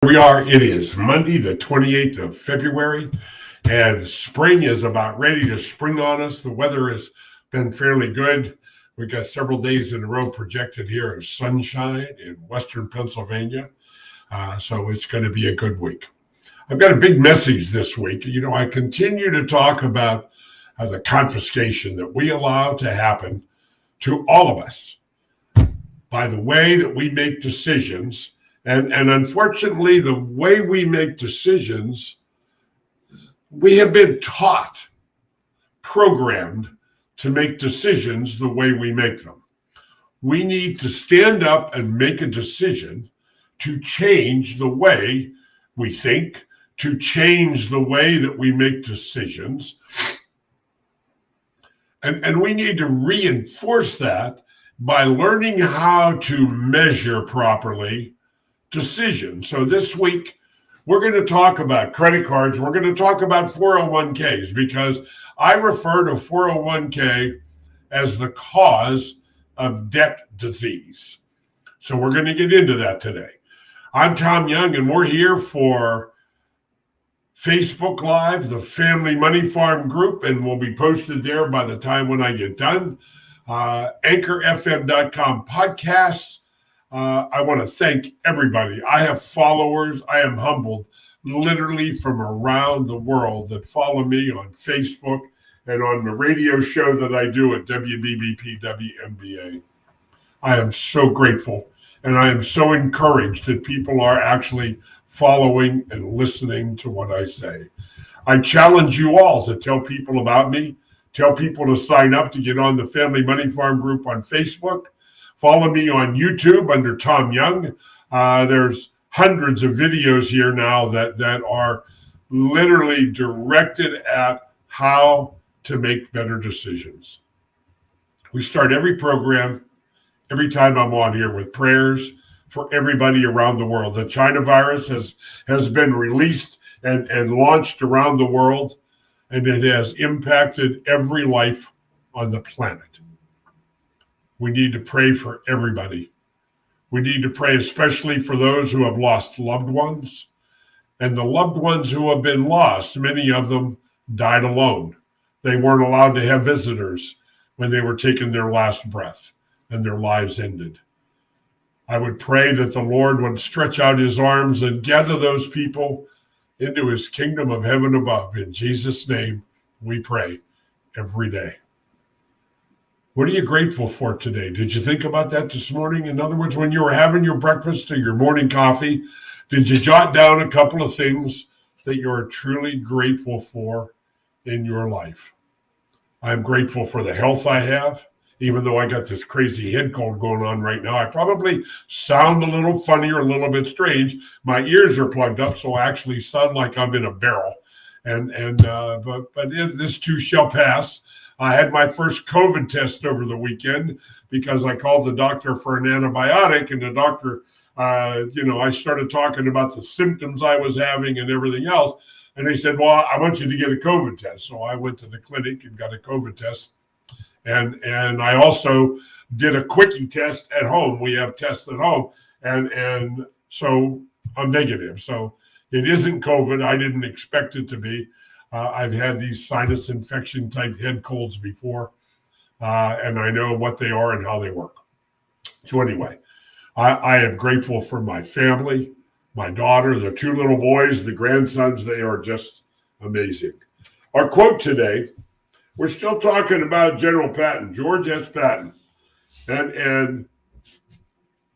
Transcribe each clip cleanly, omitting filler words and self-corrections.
It is Monday, the 28th of February, and spring is about ready to spring on us. The weather has been fairly good. We've got several days in a row projected here of sunshine in western Pennsylvania, so it's going to be a good week. I've got a big message this week. I continue to talk about the confiscation that we allow to happen to all of us by the way that we make decisions. And unfortunately, the way we make decisions, we have been taught, programmed to make decisions the way we make them. We need to stand up and make a decision to change the way we think, to change the way that we make decisions. And we need to reinforce that by learning how to measure properly decision. So this week, we're going to talk about credit cards. We're going to talk about 401ks because I refer to 401k as the cause of debt disease. So we're going to get into that today. I'm Tom Young, and we're here for Facebook Live, the Family Money Farm group, and we'll be posted there by the time when I get done. AnchorFM.com podcasts. I want to thank everybody. I have followers. I am humbled literally from around the world that follow me on Facebook and on the radio show that I do at WBBP WMBA. I am so grateful, and I am so encouraged that people are actually following and listening to what I say. I challenge you all to tell people about me, tell people to sign up to get on the Family Money Farm group on Facebook. Follow me on YouTube under Tom Young. There's hundreds of videos here now that are literally directed at how to make better decisions. We start every program, every time I'm on here, with prayers for everybody around the world. The China virus has been released and launched around the world, and it has impacted every life on the planet. We need to pray for everybody. We need to pray especially for those who have lost loved ones. And the loved ones who have been lost, many of them died alone. They weren't allowed to have visitors when they were taking their last breath and their lives ended. I would pray that the Lord would stretch out his arms and gather those people into his kingdom of heaven above. In Jesus' name, we pray every day. What are you grateful for today? Did you think about that this morning? In other words, when you were having your breakfast or your morning coffee, did you jot down a couple of things that you're truly grateful for in your life? I'm grateful for the health I have, even though I got this crazy head cold going on right now. I probably sound a little funny or a little bit strange. My ears are plugged up, so I actually sound like I'm in a barrel. But this too shall pass. I had my first COVID test over the weekend because I called the doctor for an antibiotic, and the doctor, I started talking about the symptoms I was having and everything else. And they said, well, I want you to get a COVID test. So I went to the clinic and got a COVID test. And I also did a quickie test at home. We have tests at home. And so I'm negative. So it isn't COVID. I didn't expect it to be. I've had these sinus infection type head colds before, and I know what they are and how they work. So anyway, I am grateful for my family, my daughter, the two little boys, the grandsons. They are just amazing. Our quote today, we're still talking about General Patton, George S. Patton. And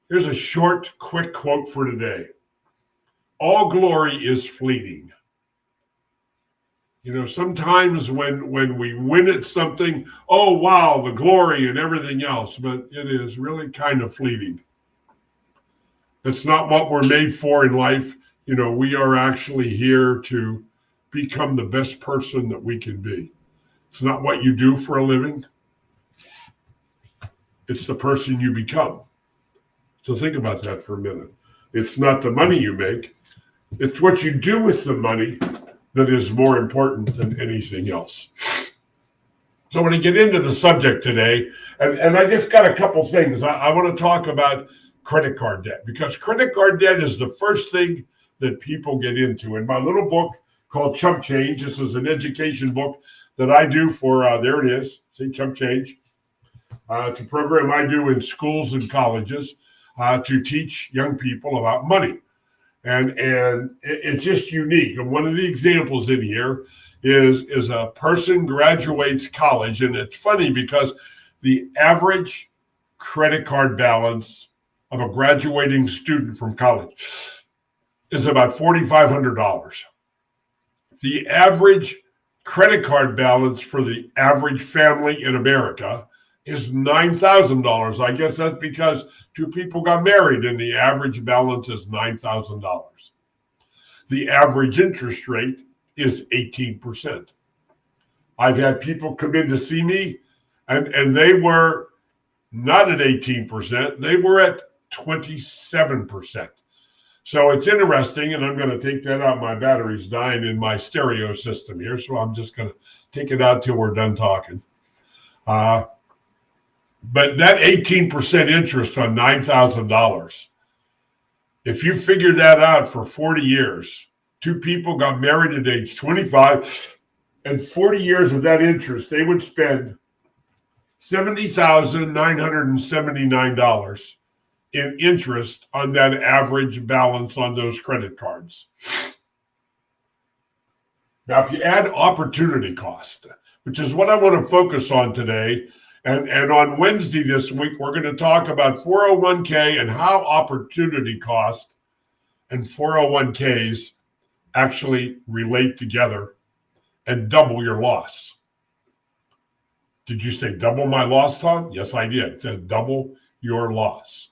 here's a short, quick quote for today. All glory is fleeting. Sometimes when we win at something, oh, wow, the glory and everything else, but it is really kind of fleeting. That's not what we're made for in life. We are actually here to become the best person that we can be. It's not what you do for a living. It's the person you become. So think about that for a minute. It's not the money you make. It's what you do with the money that is more important than anything else. So I want to get into the subject today, and I just got a couple things. I want to talk about credit card debt, because credit card debt is the first thing that people get into. In my little book called Chump Change, this is an education book that I do for, there it is, see, Chump Change. It's a program I do in schools and colleges to teach young people about money. And it's just unique. And one of the examples in here is a person graduates college. And it's funny because the average credit card balance of a graduating student from college is about $4,500. The average credit card balance for the average family in America is $9,000. I guess that's because two people got married and the average balance is $9,000. The average interest rate is 18%. I've had people come in to see me and they were not at 18%, they were at 27%. So it's interesting, and I'm going to take that out. My battery's dying in my stereo system here, so I'm just going to take it out till we're done talking. But that 18% interest on $9,000, if you figure that out for 40 years, two people got married at age 25, and 40 years of that interest, they would spend $70,979 in interest on that average balance on those credit cards. Now, if you add opportunity cost, which is what I want to focus on today, and on Wednesday this week, we're going to talk about 401k and how opportunity cost and 401ks actually relate together and double your loss. Did you say double my loss, Tom? Yes, I did. It said double your loss.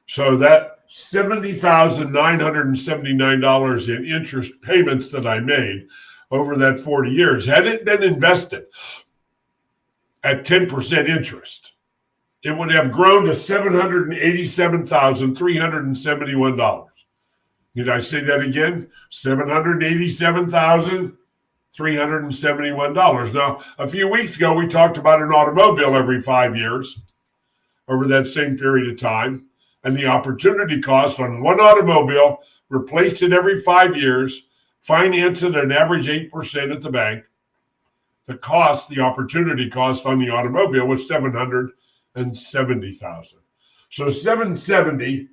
So that $70,979 in interest payments that I made over that 40 years, had it been invested at 10% interest, it would have grown to $787,371. Did I say that again? $787,371. Now, a few weeks ago, we talked about an automobile every 5 years over that same period of time. And the opportunity cost on one automobile, replaced it every 5 years, financed it at an average 8% at the bank. The opportunity cost on the automobile was $770,000. So 770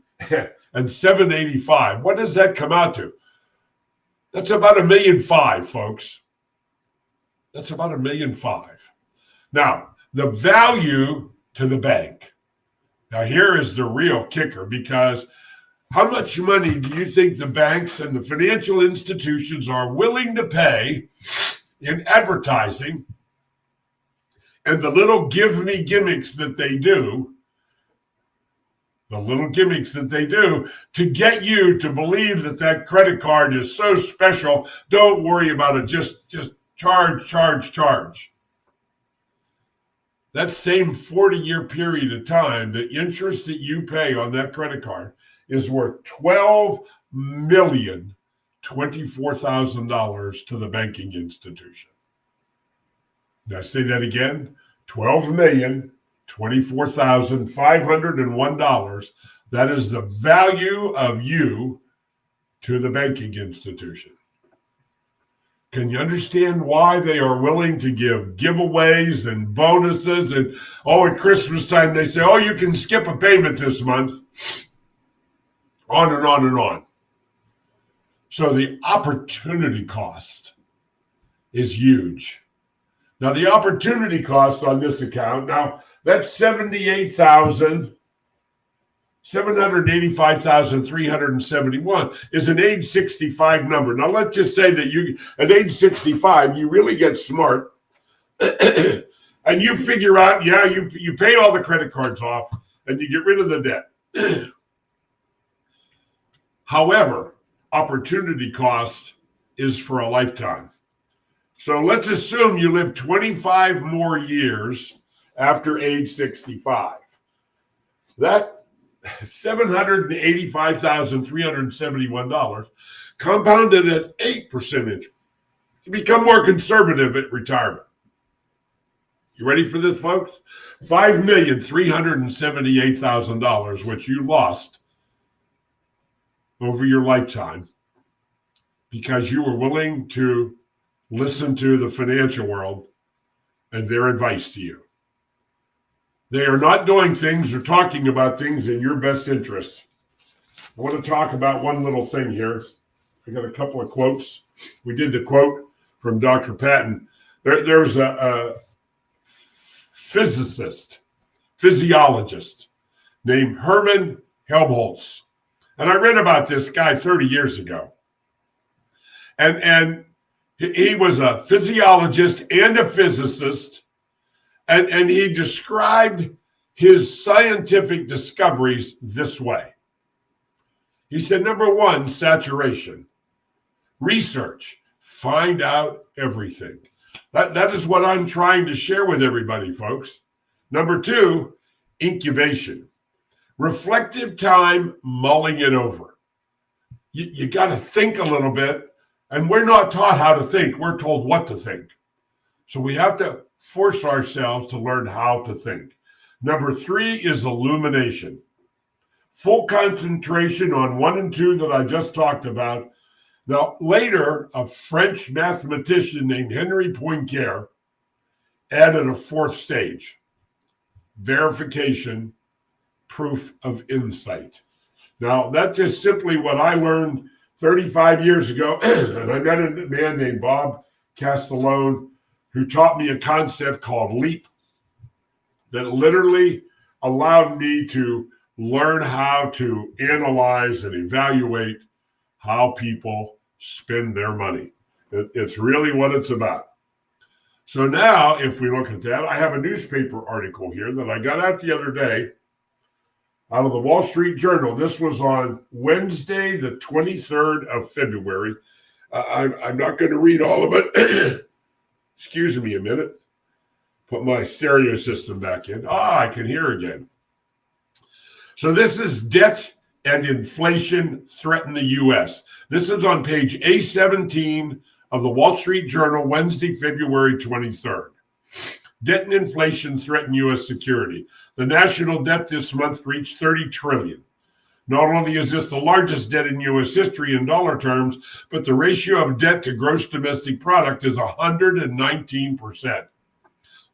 and 785. What does that come out to? That's about $1.5 million, folks. That's about $1.5 million. Now, the value to the bank. Now, here is the real kicker, because how much money do you think the banks and the financial institutions are willing to pay in advertising and the little give me gimmicks that they do, to get you to believe that that credit card is so special? Don't worry about it. Just charge. That same 40-year period of time, the interest that you pay on that credit card is worth $12,024,000 to the banking institution. Did I say that again? $12,024,501. That is the value of you to the banking institution. Can you understand why they are willing to give giveaways and bonuses? And at Christmas time, they say, you can skip a payment this month. On and on and on. So the opportunity cost is huge. Now, the opportunity cost on this account, now that's $785,371 is an age 65 number. Now, let's just say that at age 65, you really get smart and you figure out, you pay all the credit cards off and you get rid of the debt. However, opportunity cost is for a lifetime. So let's assume you live 25 more years after age 65. That $785,371 compounded at 8% interest. You become more conservative at retirement. You ready for this, folks? $5,378,000, which you lost over your lifetime because you were willing to listen to the financial world and their advice to you. They are not doing things or talking about things in your best interest. I want to talk about one little thing here. I got a couple of quotes. We did the quote from Dr. Patton. There's a physiologist named Hermann Helmholtz. And I read about this guy 30 years ago. And he was a physiologist and a physicist. And he described his scientific discoveries this way. He said, number one, saturation. Research. Find out everything. That is what I'm trying to share with everybody, folks. Number two, incubation. Reflective time, mulling it over. You got to think a little bit. And we're not taught how to think. We're told what to think. So we have to force ourselves to learn how to think. Number three is illumination. Full concentration on 1 and 2 that I just talked about. Now, later, a French mathematician named Henri Poincaré added a 4th stage: verification, proof of insight. Now, that's just simply what I learned 35 years ago. And I met a man named Bob Castellone who taught me a concept called LEAP that literally allowed me to learn how to analyze and evaluate how people spend their money. It's really what it's about. So now, if we look at that, I have a newspaper article here that I got out the other day out of the Wall Street Journal. This was on Wednesday, the 23rd of February. I'm not going to read all of it. Excuse me a minute. Put my stereo system back in. I can hear again. So this is debt and inflation threaten the U.S. This is on page A17 of the Wall Street Journal, Wednesday, February 23rd. Debt and inflation threaten U.S. security. The national debt this month reached $30 trillion. Not only is this the largest debt in U.S. history in dollar terms, but the ratio of debt to gross domestic product is 119%,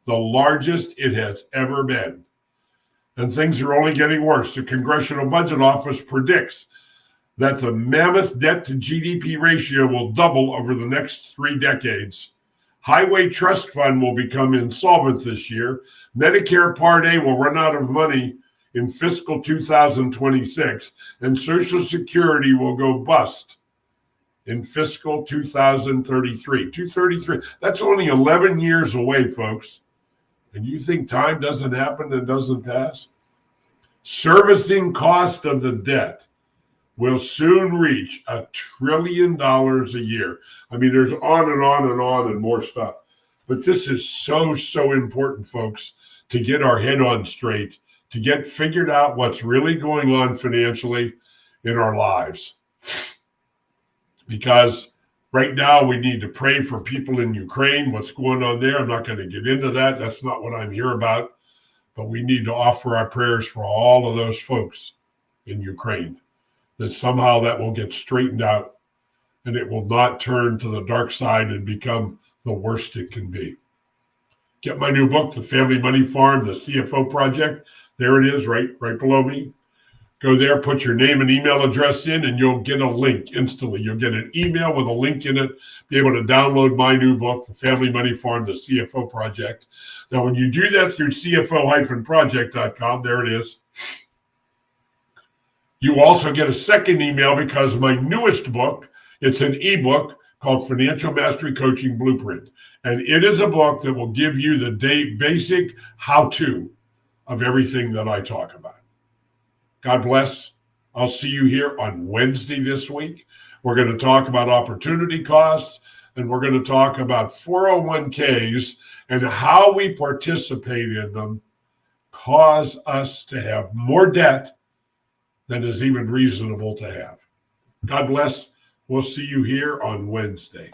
the largest it has ever been. And things are only getting worse. The Congressional Budget Office predicts that the mammoth debt to GDP ratio will double over the next 3 decades. Highway Trust Fund will become insolvent this year. Medicare Part A will run out of money in fiscal 2026, and Social Security will go bust in fiscal 2033. 233. That's only 11 years away, folks. And you think time doesn't happen and doesn't pass? Servicing cost of the debt will soon reach $1 trillion a year. I mean, there's on and on and on and more stuff. But this is so important, folks, to get our head on straight, to get figured out what's really going on financially in our lives. Because right now we need to pray for people in Ukraine, what's going on there. I'm not going to get into that. That's not what I'm here about. But we need to offer our prayers for all of those folks in Ukraine, that somehow that will get straightened out and it will not turn to the dark side and become the worst it can be. Get my new book, The Family Money Farm, the CFO Project. There it is, right below me. Go there, put your name and email address in, and you'll get a link instantly. You'll get an email with a link in it, be able to download my new book, The Family Money Farm, the CFO Project. Now, when you do that through CFO-project.com, there it is. You also get a second email because my newest book, it's an ebook called Financial Mastery Coaching Blueprint. And it is a book that will give you the basic how-to of everything that I talk about. God bless. I'll see you here on Wednesday this week. We're going to talk about opportunity costs, and we're going to talk about 401ks and how we participate in them cause us to have more debt than is even reasonable to have. God bless. We'll see you here on Wednesday.